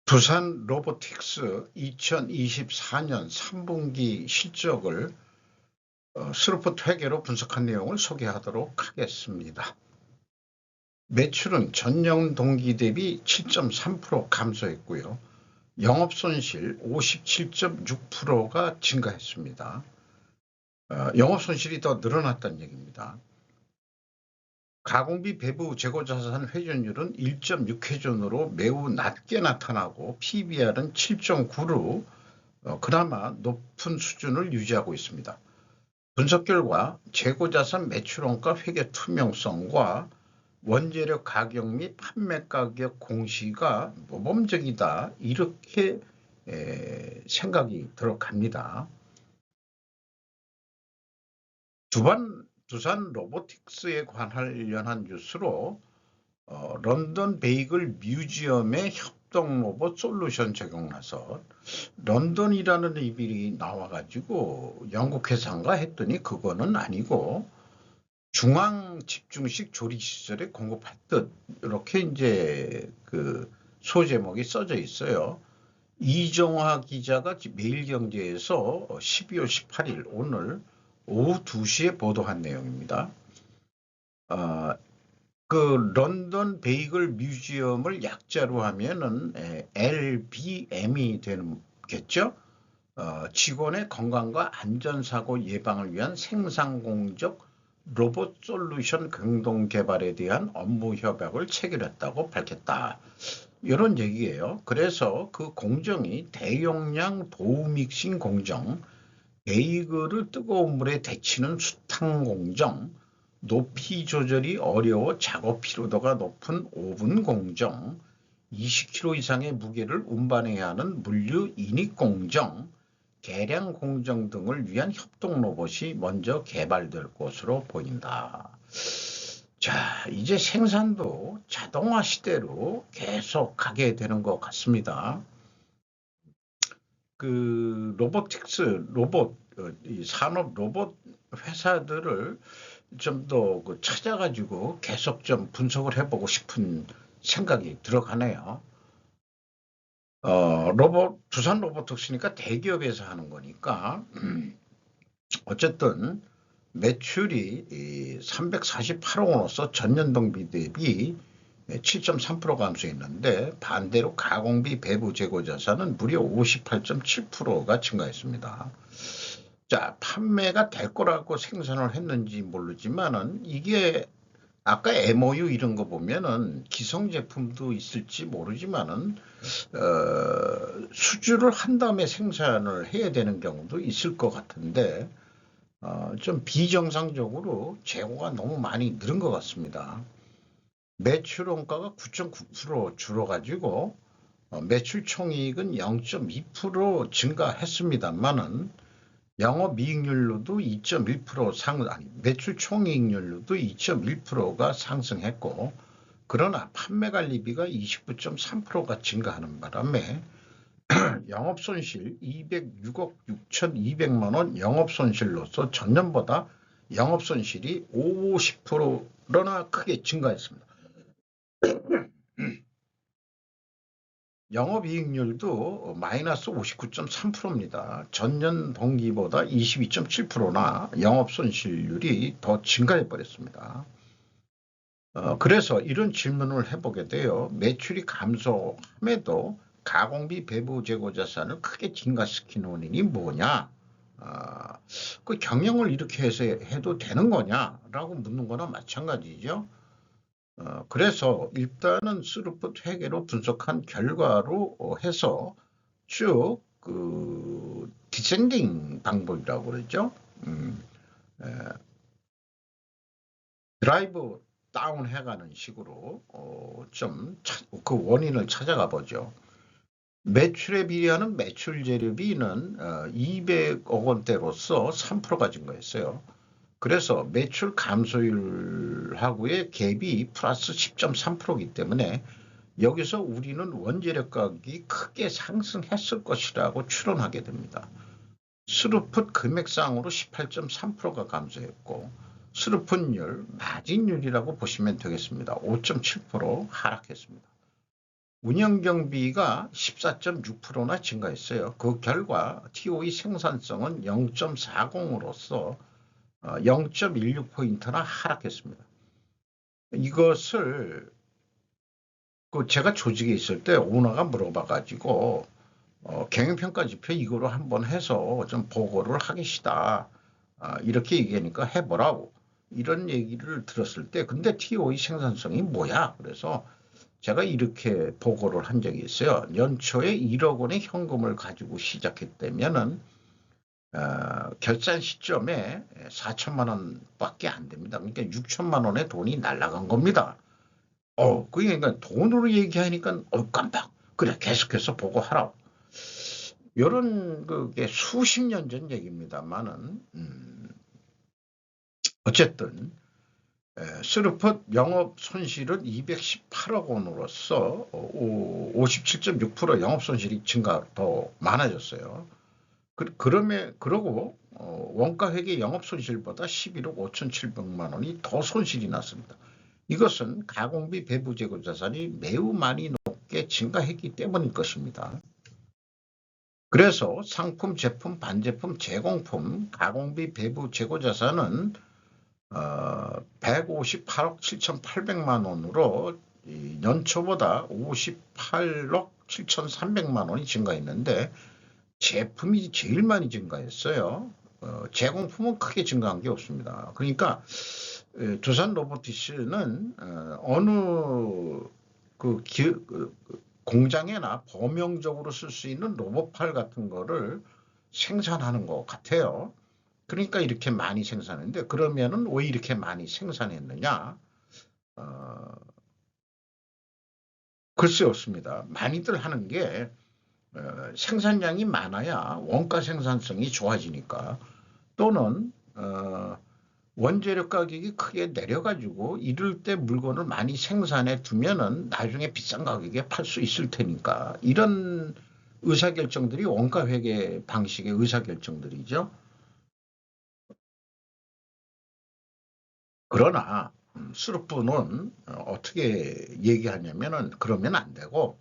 두산 로보틱스 2024년 3분기 실적을 스루풋 회계로 분석한 내용을 소개하도록 하겠습니다. 매출은 전년 동기 대비 7.3% 감소했고요. 영업손실 57.6%가 증가했습니다. 영업손실이 더 늘어났다는 얘기입니다. 가공비 배부 재고자산 회전율은 1.6회전으로 매우 낮게 나타나고 PBR은 7.9로 그나마 높은 수준을 유지하고 있습니다. 분석 결과 재고자산 매출원가 회계 투명성과 원재료 가격 및 판매 가격 공시가 모범적이다, 이렇게 생각이 들어갑니다. 두산 로보틱스에 관련한 뉴스로 런던 베이글 뮤지엄의 협동 로봇 솔루션 적용나서 런던이라는 이름이 나와가지고 영국 회사인가 했더니 그거는 아니고 중앙 집중식 조리 시설에 공급할 듯, 이렇게 이제 그 소제목이 써져 있어요. 이정화 기자가 매일경제에서 12월 18일 오늘 오후 2시에 보도한 내용입니다. 그 런던 베이글 뮤지엄을 약자로 하면은 LBM이 되겠죠. 직원의 건강과 안전사고 예방을 위한 생산공적 로봇 솔루션 공동 개발에 대한 업무 협약을 체결했다고 밝혔다, 이런 얘기예요. 그래서 그 공정이 대용량 도우믹싱 공정, 베이글을 뜨거운 물에 데치는 수탕 공정, 높이 조절이 어려워 작업 피로도가 높은 오븐 공정, 20kg 이상의 무게를 운반해야 하는 물류 인입 공정, 계량 공정 등을 위한 협동 로봇이 먼저 개발될 것으로 보인다. 자, 이제 생산도 자동화 시대로 계속 가게 되는 것 같습니다. 그 로보틱스 이 산업 로봇 회사들을 좀 더 찾아가지고 계속 좀 분석을 해보고 싶은 생각이 들어가네요. 두산 로보틱스니까 대기업에서 하는 거니까 어쨌든 매출이 348억 원으로서 전년 동기 대비 7.3% 감소했는데, 반대로 가공비 배부 재고 자산은 무려 58.7%가 증가했습니다. 자, 판매가 될 거라고 생산을 했는지 모르지만은 이게 아까 MOU 이런 거 보면은 기성 제품도 있을지 모르지만은 수주를 한 다음에 생산을 해야 되는 경우도 있을 것 같은데 좀 비정상적으로 재고가 너무 많이 늘은 것 같습니다. 매출 원가가 9.9% 줄어가지고 매출 총이익은 0.2% 증가했습니다만은 영업이익률로도 2.1% 매출 총이익률로도 2.1%가 상승했고, 그러나 판매관리비가 29.3%가 증가하는 바람에 영업손실 206억 6,200만 원 영업손실로서 전년보다 영업손실이 50%나 크게 증가했습니다. 영업이익률도 마이너스 59.3%입니다. 전년 동기보다 22.7%나 영업손실률이 더 증가해버렸습니다. 그래서 이런 질문을 해보게 돼요. 매출이 감소함에도 가공비 배부 재고 자산을 크게 증가시킨 원인이 뭐냐? 그 경영을 이렇게 해서 해도 되는 거냐라고 묻는 거나 마찬가지죠. 그래서 일단은 스루풋 회계로 분석한 결과로 해서 쭉 디센딩 방법이라고 그러죠. 드라이브 다운 해가는 식으로 좀 그 원인을 찾아가 보죠. 매출에 비례하는 매출 재료비는 200억 원대로서 3%가 증가했어요. 그래서 매출 감소율하고의 갭이 플러스 10.3%이기 때문에 여기서 우리는 원재료 가격이 크게 상승했을 것이라고 추론하게 됩니다. 스루풋 금액상으로 18.3%가 감소했고, 스루풋율, 마진율이라고 보시면 되겠습니다. 5.7% 하락했습니다. 운영경비가 14.6%나 증가했어요. 그 결과 TOE 생산성은 0.40으로서 0.16포인트나 하락했습니다. 이것을 제가 조직에 있을 때 오너가 물어봐가지고 경영평가 지표 이거로 한번 해서 좀 보고를 하겠시다. 이렇게 얘기하니까 해보라고. 이런 얘기를 들었을 때 근데 TOE 생산성이 뭐야? 그래서 제가 이렇게 보고를 한 적이 있어요. 연초에 1억 원의 현금을 가지고 시작했다면은 결산 시점에 4천만 원밖에 안 됩니다. 그러니까 6천만 원의 돈이 날아간 겁니다. 그러니까 돈으로 얘기하니까 깜빡. 그래 계속해서 보고하라. 이런 그게 수십 년 전 얘기입니다만은 어쨌든 스루펫 영업 손실은 218억 원으로서 57.6% 영업 손실이 증가 더 많아졌어요. 그러고 원가 회계 영업 손실보다 11억 5,700만 원이 더 손실이 났습니다. 이것은 가공비 배부 재고 자산이 매우 많이 높게 증가했기 때문일 것입니다. 그래서 상품, 제품, 반제품, 제공품, 가공비 배부 재고 자산은 158억 7,800만 원으로 연초보다 58억 7,300만 원이 증가했는데 제품이 제일 많이 증가했어요. 제공품은 크게 증가한 게 없습니다. 그러니까 두산 로보티스는 어느 공장에나 범용적으로 쓸 수 있는 로봇팔 같은 거를 생산하는 것 같아요. 그러니까 이렇게 많이 생산했는데 그러면은 왜 이렇게 많이 생산했느냐? 글쎄 없습니다. 많이들 하는 게 생산량이 많아야 원가 생산성이 좋아지니까 또는 원재료 가격이 크게 내려가지고 이럴 때 물건을 많이 생산해 두면은 나중에 비싼 가격에 팔 수 있을 테니까 이런 의사결정들이 원가 회계 방식의 의사결정들이죠. 그러나 수르프는 어떻게 얘기하냐면은 그러면 안 되고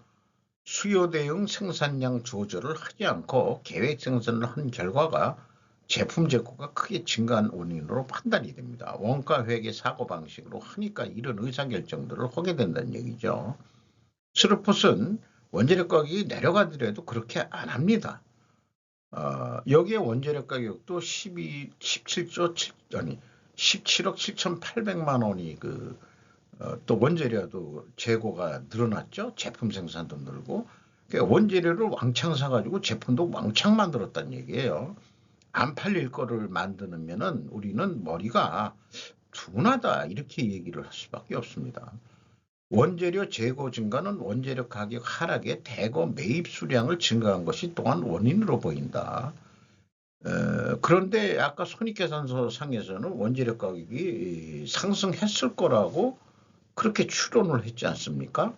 수요 대응 생산량 조절을 하지 않고 계획 생산을 한 결과가 제품 재고가 크게 증가한 원인으로 판단이 됩니다. 원가 회계 사고방식으로 하니까 이런 의사결정들을 하게 된다는 얘기죠. 스루폿은 원재료 가격이 내려가더라도 그렇게 안 합니다. 여기에 원재료 가격도 17억 7,800만 원이 또 원재료도 재고가 늘어났죠. 제품 생산도 늘고. 그러니까 원재료를 왕창 사가지고 제품도 왕창 만들었다는 얘기예요. 안 팔릴 거를 만드면은 우리는 머리가 둔하다 이렇게 얘기를 할 수밖에 없습니다. 원재료 재고 증가는 원재료 가격 하락에 대거 매입 수량을 증가한 것이 또한 원인으로 보인다. 그런데 아까 손익계산서 상에서는 원재료 가격이 상승했을 거라고 그렇게 추론을 했지 않습니까?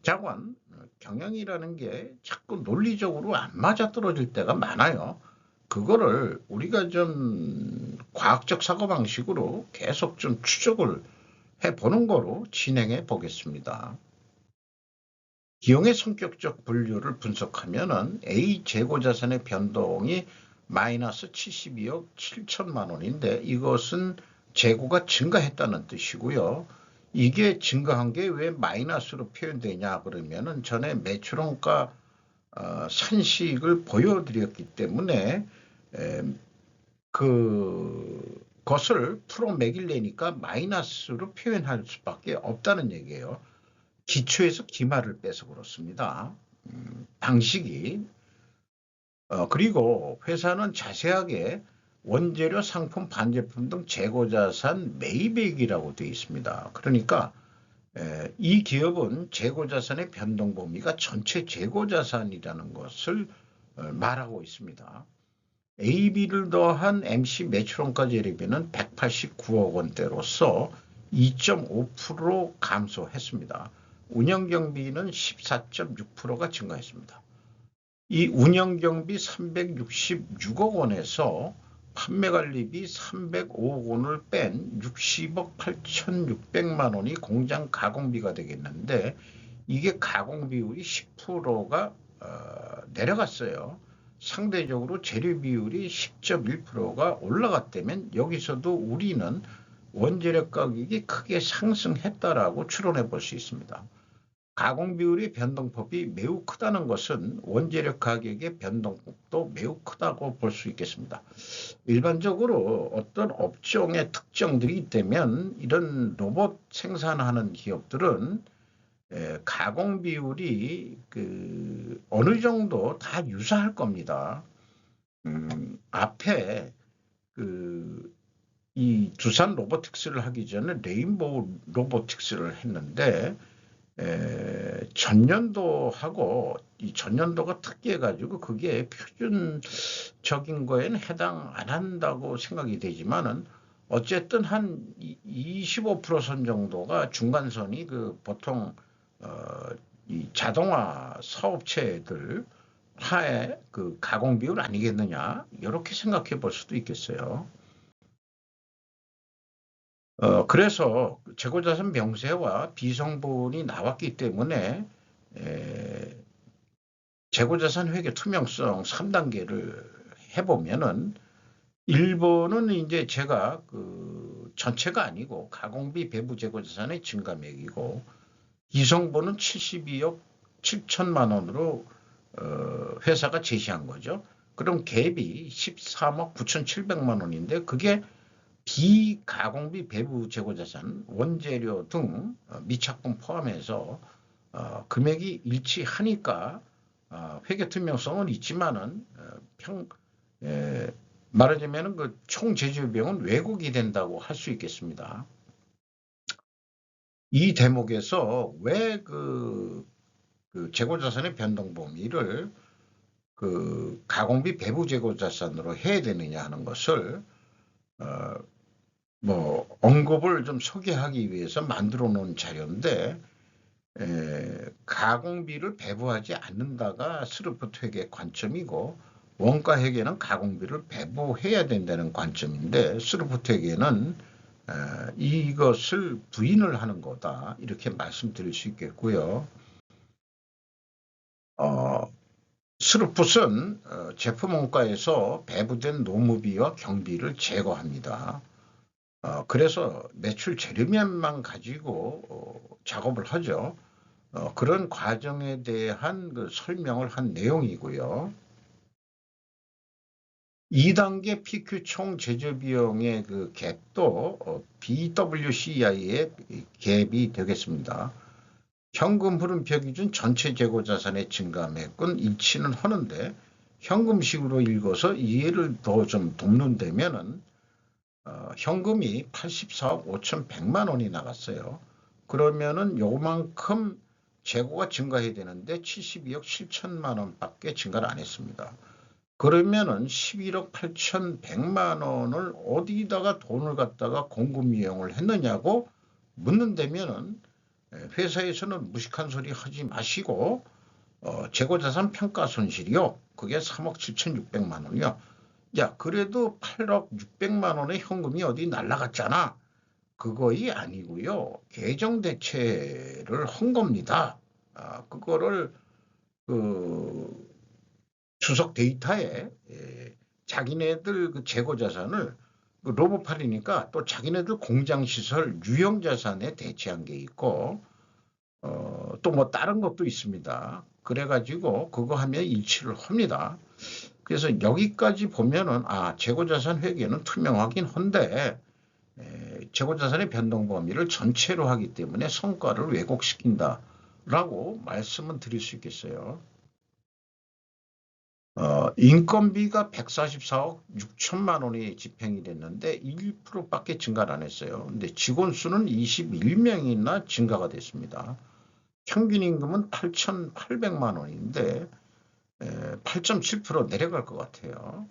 자관, 경영이라는 게 자꾸 논리적으로 안 맞아떨어질 때가 많아요. 그거를 우리가 좀 과학적 사고방식으로 계속 좀 추적을 해보는 거로 진행해 보겠습니다. 기용의 성격적 분류를 분석하면은 A 재고자산의 변동이 마이너스 72억 7천만 원인데 이것은 재고가 증가했다는 뜻이고요. 이게 증가한 게 왜 마이너스로 표현되냐 그러면은 전에 매출원가 산식을 보여드렸기 때문에 그것을 풀어 매길래니까 마이너스로 표현할 수밖에 없다는 얘기예요. 기초에서 기말을 빼서 그렇습니다. 방식이 그리고 회사는 자세하게 원재료, 상품, 반제품 등 재고자산 매입액이라고 되어 있습니다. 그러니까 이 기업은 재고자산의 변동 범위가 전체 재고자산이라는 것을 말하고 있습니다. AB를 더한 MC 매출원가 재료비는 189억 원대로서 2.5% 감소했습니다. 운영경비는 14.6%가 증가했습니다. 이 운영경비 366억 원에서 판매관리비 305억 원을 뺀 60억 8,600만 원이 공장 가공비가 되겠는데 이게 가공 비율이 10%가 내려갔어요. 상대적으로 재료 비율이 10.1%가 올라갔다면 여기서도 우리는 원재료 가격이 크게 상승했다라고 추론해 볼 수 있습니다. 가공 비율의 변동폭이 매우 크다는 것은 원재료 가격의 변동폭도 매우 크다고 볼 수 있겠습니다. 일반적으로 어떤 업종의 특징들이 있다면 이런 로봇 생산하는 기업들은 가공 비율이 어느 정도 다 유사할 겁니다. 앞에 이 두산 로보틱스를 하기 전에 레인보우 로보틱스를 했는데 전년도하고 이 전년도가 특이해가지고 그게 표준적인 거에는 해당 안 한다고 생각이 되지만은 어쨌든 한 25%선 정도가 중간선이 보통 이 자동화 사업체들 하에 가공 비율 아니겠느냐 이렇게 생각해 볼 수도 있겠어요. 그래서 재고자산 명세와 비성분이 나왔기 때문에 재고자산 회계 투명성 3단계를 해보면은 1번은 이제 제가 전체가 아니고 가공비 배부 재고자산의 증가액이고 이성분은 72억 7천만 원으로 회사가 제시한 거죠. 그럼 갭이 13억 9,700만 원인데 그게 비가공비 배부 재고자산, 원재료 등 미착분 포함해서 금액이 일치하니까 회계 투명성은 있지만은 말하자면 총 제조 비용은 왜곡이 된다고 할 수 있겠습니다. 이 대목에서 왜 재고자산의 변동 범위를 가공비 배부 재고자산으로 해야 되느냐 하는 것을 언급을 좀 소개하기 위해서 만들어 놓은 자료인데 가공비를 배부하지 않는다가 스루프트 회계 관점이고 원가 회계는 가공비를 배부해야 된다는 관점인데 스루프트 회계는 이것을 부인을 하는 거다 이렇게 말씀드릴 수 있겠고요. 스루풋은 제품 원가에서 배부된 노무비와 경비를 제거합니다. 그래서 매출 재료면만 가지고 작업을 하죠. 그런 과정에 대한 설명을 한 내용이고요. 2단계 PQ 총 제조 비용의 갭도 BWCI의 갭이 되겠습니다. 현금 흐름표 기준 전체 재고 자산의 증가액은 일치는 하는데 현금식으로 읽어서 이해를 더 좀 돕는다면은 현금이 84억 5,100만 원이 나갔어요. 그러면은 요만큼 재고가 증가해야 되는데 72억 7천만 원밖에 증가를 안 했습니다. 그러면은 11억 8,100만 원을 어디다가 돈을 갖다가 공급 이용을 했느냐고 묻는다면은 회사에서는 무식한 소리 하지 마시고 재고자산 평가 손실이요. 그게 3억 7,600만 원이요. 야, 그래도 8억 600만 원의 현금이 어디 날라갔잖아. 그거이 아니고요. 계정 대체를 한 겁니다. 그거를 추석 데이터에 자기네들 재고 자산을 로봇팔이니까 또 자기네들 공장 시설 유형 자산에 대체한 게 있고 또 다른 것도 있습니다. 그래가지고 그거 하면 일치를 합니다. 그래서 여기까지 보면은 재고자산 회계는 투명하긴 한데 재고자산의 변동 범위를 전체로 하기 때문에 성과를 왜곡시킨다라고 말씀은 드릴 수 있겠어요. 인건비가 144억 6천만 원이 집행이 됐는데 1%밖에 증가를 안 했어요. 근데 직원 수는 21명이나 증가가 됐습니다. 평균 임금은 8,800만 원인데 8.7% 내려갈 것 같아요.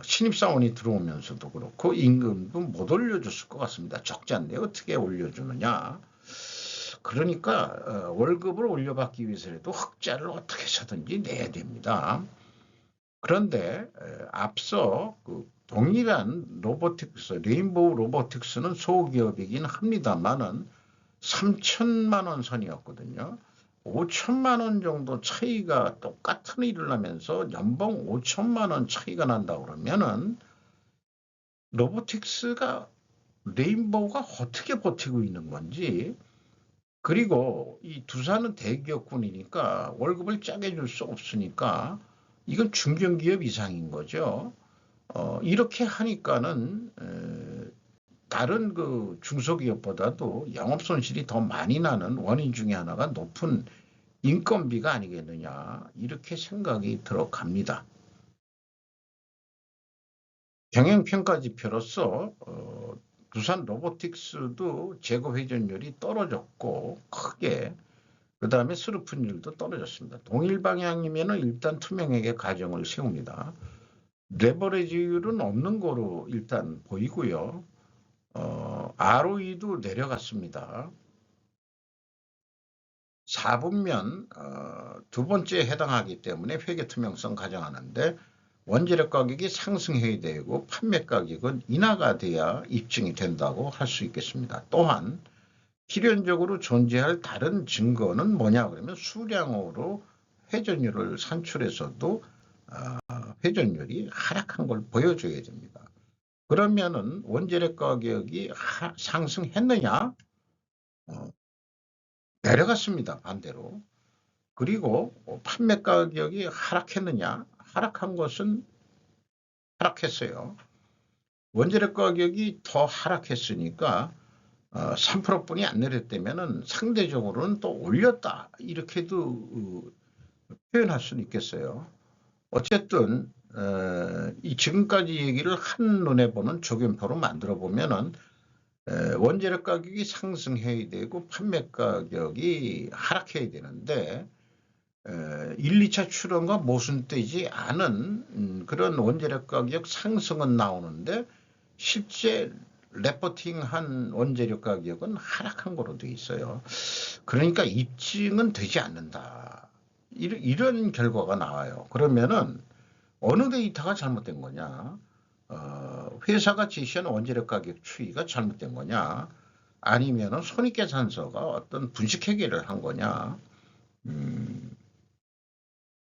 신입사원이 들어오면서도 그렇고 임금도 못 올려줬을 것 같습니다. 적지 않네. 어떻게 올려주느냐. 그러니까 월급을 올려받기 위해서라도 흑자를 어떻게 해서든지 내야 됩니다. 그런데 앞서 동일한 로보틱스, 레인보우 로보틱스는 소기업이긴 합니다만은 3천만 원 선이었거든요. 5천만 원 정도 차이가 똑같은 일을 하면서 연봉 5천만 원 차이가 난다 그러면은 로보틱스가 레인보우가 어떻게 버티고 있는 건지, 그리고 이 두산은 대기업군이니까 월급을 짜게 줄 수 없으니까 이건 중견기업 이상인 거죠. 이렇게 하니까는 다른 그 중소기업보다도 영업 손실이 더 많이 나는 원인 중에 하나가 높은 인건비가 아니겠느냐, 이렇게 생각이 들어갑니다. 경영평가지표로서 두산 로보틱스도 재고 회전율이 떨어졌고 크게, 그 다음에 스루픈율도 떨어졌습니다. 동일 방향이면 일단 투명하게 가정을 세웁니다. 레버리지율은 없는 거로 일단 보이고요. ROE도 내려갔습니다. 4분면 두 번째에 해당하기 때문에 회계 투명성 가정하는데 원재료 가격이 상승해야 되고 판매 가격은 인하가 돼야 입증이 된다고 할 수 있겠습니다. 또한 필연적으로 존재할 다른 증거는 뭐냐 그러면 수량으로 회전율을 산출해서도 회전율이 하락한 걸 보여줘야 됩니다. 그러면은 원재료 가격이 상승했느냐? 내려갔습니다. 반대로. 그리고 판매 가격이 하락했느냐? 하락한 것은 하락했어요. 원재료 가격이 더 하락했으니까 3%뿐이 안 내렸다면 상대적으로는 또 올렸다, 이렇게도 표현할 수는 있겠어요. 어쨌든 이 지금까지 얘기를 한눈에 보는 조견표로 만들어 보면은 원재료 가격이 상승해야 되고 판매 가격이 하락해야 되는데 1, 2차 출원과 모순되지 않은 그런 원재료 가격 상승은 나오는데 실제 레포팅한 원재료 가격은 하락한 거로 돼 있어요. 그러니까 입증은 되지 않는다. 이런 결과가 나와요. 그러면은 어느 데이터가 잘못된 거냐? 회사가 제시한 원재료 가격 추이가 잘못된 거냐? 아니면은 손익계산서가 어떤 분식회계를 한 거냐?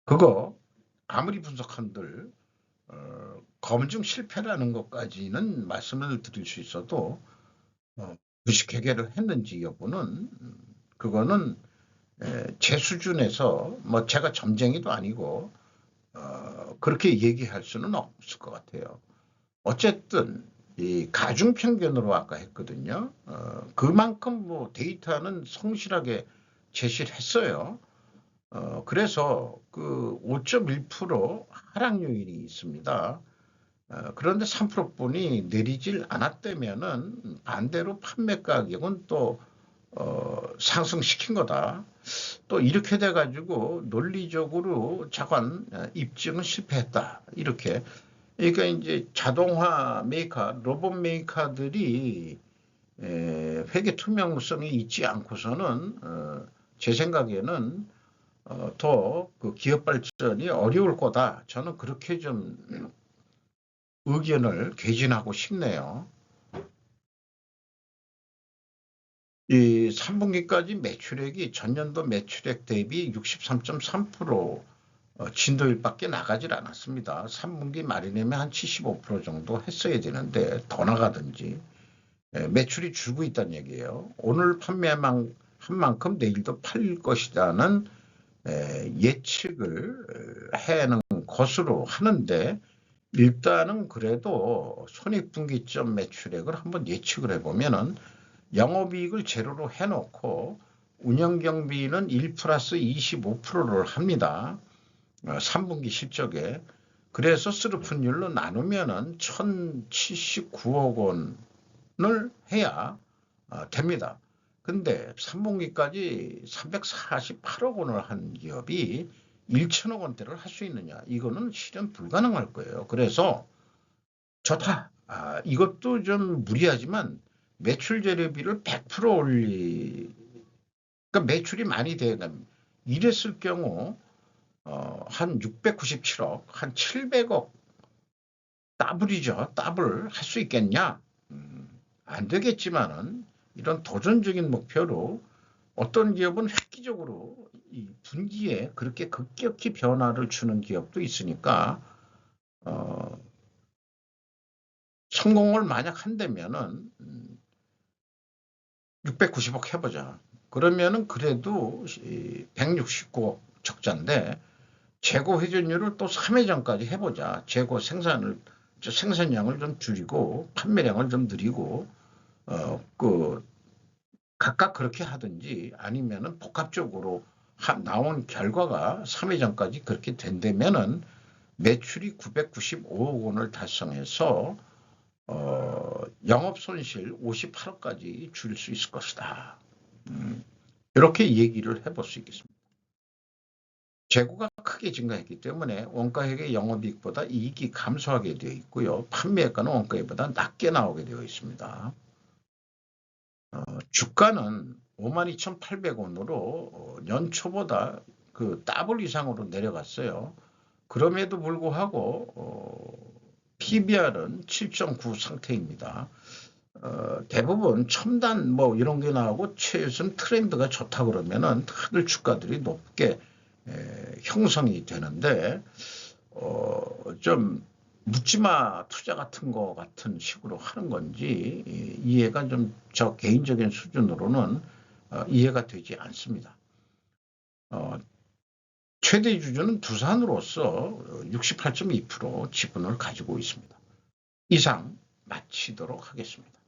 그거 아무리 분석한들 검증 실패라는 것까지는 말씀을 드릴 수 있어도 분식회계를 했는지 여부는 그거는 제 수준에서 뭐 제가 점쟁이도 아니고 그렇게 얘기할 수는 없을 것 같아요. 어쨌든 이 가중평균으로 아까 했거든요. 그만큼 뭐 데이터는 성실하게 제시를 했어요. 그래서 그 5.1% 하락 요인이 있습니다. 그런데 3%뿐이 내리질 않았다면은 반대로 판매 가격은 또 상승시킨 거다. 또 이렇게 돼가지고 논리적으로 자관 입증은 실패했다. 이렇게. 그러니까 이제 자동화 메이커, 로봇 메이커들이 회계 투명성이 있지 않고서는 제 생각에는 더 그 기업 발전이 어려울 거다. 저는 그렇게 좀 의견을 개진하고 싶네요. 이 3분기까지 매출액이 전년도 매출액 대비 63.3% 진도율밖에 나가질 않았습니다. 3분기 말이면 한 75% 정도 했어야 되는데 더 나가든지 매출이 줄고 있다는 얘기예요. 오늘 판매한 만큼 내일도 팔릴 것이라는 예측을 해는 것으로 하는데 일단은 그래도 손익분기점 매출액을 한번 예측을 해보면은 영업이익을 제로로 해놓고 운영경비는 1 플러스 25%를 합니다. 3분기 실적에. 그래서 스루픈율로 나누면은 1,079억 원을 해야 됩니다. 근데 3분기까지 348억 원을 한 기업이 1천억 원대를 할 수 있느냐? 이거는 실현 불가능할 거예요. 그래서 좋다. 이것도 좀 무리하지만 매출 재료비를 100% 그러니까 매출이 많이 돼가 이랬을 경우 한 697억, 한 700억 더블이죠. 더블 할 수 있겠냐? 안 되겠지만은 이런 도전적인 목표로 어떤 기업은 획기적으로 이 분기에 그렇게 급격히 변화를 주는 기업도 있으니까 성공을 만약 한다면은 690억 해보자. 그러면은 그래도 169억 적자인데 재고 회전율을 또 3회전까지 해보자. 재고 생산량을 좀 줄이고 판매량을 좀 늘리고 그 각각 그렇게 하든지 아니면은 복합적으로 나온 결과가 3회전까지 그렇게 된다면은 매출이 995억 원을 달성해서 영업 손실 58억까지 줄일 수 있을 것이다. 이렇게 얘기를 해볼 수 있겠습니다. 재고가 크게 증가했기 때문에 원가액의 영업이익보다 이익이 감소하게 되어 있고요. 판매액과는 원가액보다 낮게 나오게 되어 있습니다. 주가는 52,800원으로 연초보다 그 더블 이상으로 내려갔어요. 그럼에도 불구하고 PBR은 7.9 상태입니다. 대부분 첨단 뭐 이런 게 나오고 최근 트렌드가 좋다 그러면은 다들 주가들이 높게 형성이 되는데 좀 묻지마 투자 같은 거 같은 식으로 하는 건지 이해가 좀 저 개인적인 수준으로는 이해가 되지 않습니다. 최대 주주는 두산으로서 68.2% 지분을 가지고 있습니다. 이상 마치도록 하겠습니다.